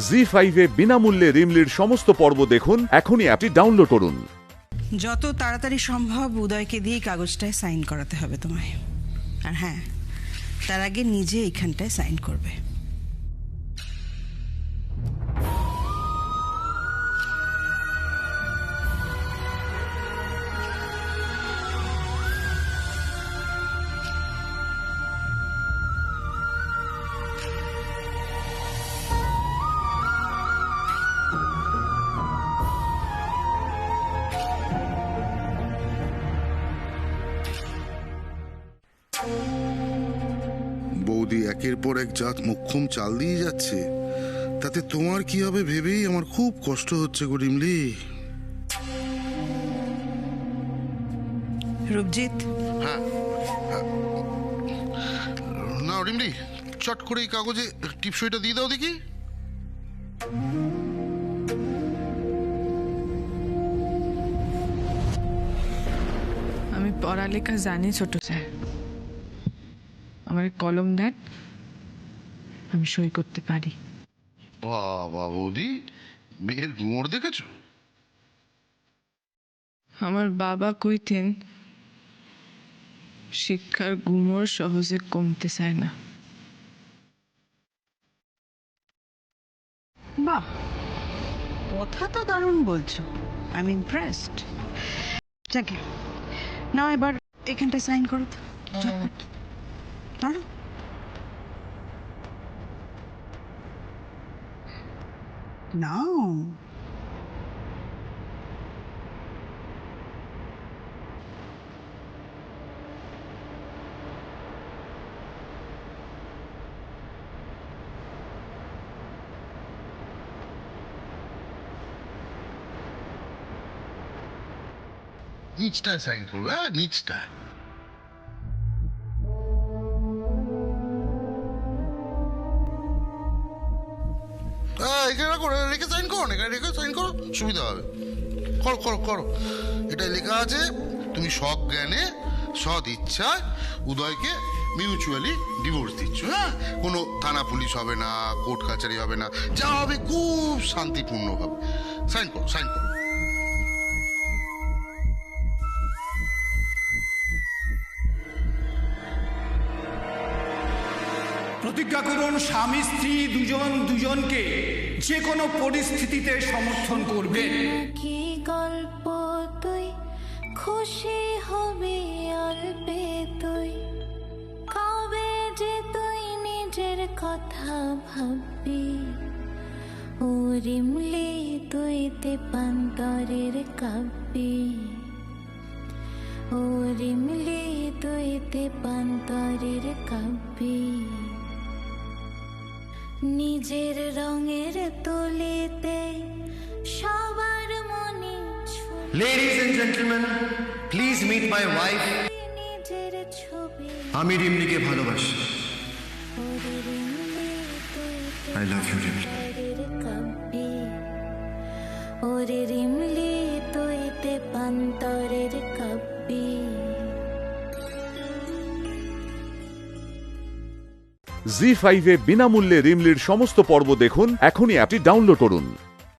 জি5 এ বিনামূল্যে রিমলির সমস্ত পর্ব দেখুন। এখনই অ্যাপটি ডাউনলোড করুন। যত তাড়াতাড়ি সম্ভব উদয়কে দিয়ে কাগজটায় সাইন করাতে হবে তোমায়। আর হ্যাঁ, তার আগে নিজে এইখানটায় সাইন করবে। বৌদি একের পর এক জাত মোক্ষম চাল দিয়ে যাচ্ছে, তাতে তোমার কি হবে ভেবেই আমার খুব কষ্ট হচ্ছে গো রিমলি। রূপজিৎ, হ্যাঁ না রিমলি, চট করে এই কাগজে টিপসইটা দিয়ে দাও দেখি। আমি পড়ালেখা জানি ছোট স্যার, আমার কলম দেন, আমি সই করতে পারি। বাবা বৌদি, মেয়ের গুমর দেখেছো? আমার বাবা কইতেন শিক্ষার গুমর সহজে কমতে চায় না। বাহ, কথা তো দারুণ বলছো। I am impressed. যাকে নাও এবার এখানটায় সাইন করো তো। নাও। নিচটায় সাইন করবে, হ্যাঁ নিচটা। এখানে রাখো, রেখে সাইন করো, এখানে রেখে সাইন করো, সুবিধা হবে। করো করো করো। এটা লেখা আছে তুমি সজ্ঞানে সৎ ইচ্ছায় উদয়কে মিউচুয়ালি ডিভোর্স দিচ্ছ। হ্যাঁ, কোনো থানা পুলিশ হবে না, কোর্ট কাছারি হবে না, যা হবে খুব শান্তিপূর্ণ হবে। সাইন করো, সাইন করো। প্রতিজ্ঞা করুন স্বামী স্ত্রী দুজন দুজনকে যে কোনো পরিস্থিতিতে সমর্থন করবেন। কি গল্প তুই খুশি হবি অল্পে, তুই কবে যে তুই নিজের কথা ভাববি। ও রিমলি তুই তেপান্তরের কাব্যি, ও রিমলি তুই তেপান্তরের কাব্যি। নিজের রঙের তুলিতে সবার মনে Ladies and gentlemen, please meet my wife. নিজের ছবি। আমি রিমলিকে ভালোবাসি। ওরে রিমলি তুই I love you, রিমলি। তেপান্তরের কাব্যি, ওরে রিমলি তুই তেপান্তরের কাব্যি। জি5 এ বিনামূল্যে রিমলির সমস্ত পর্ব দেখুন। এখনই অ্যাপটি ডাউনলোড করুন।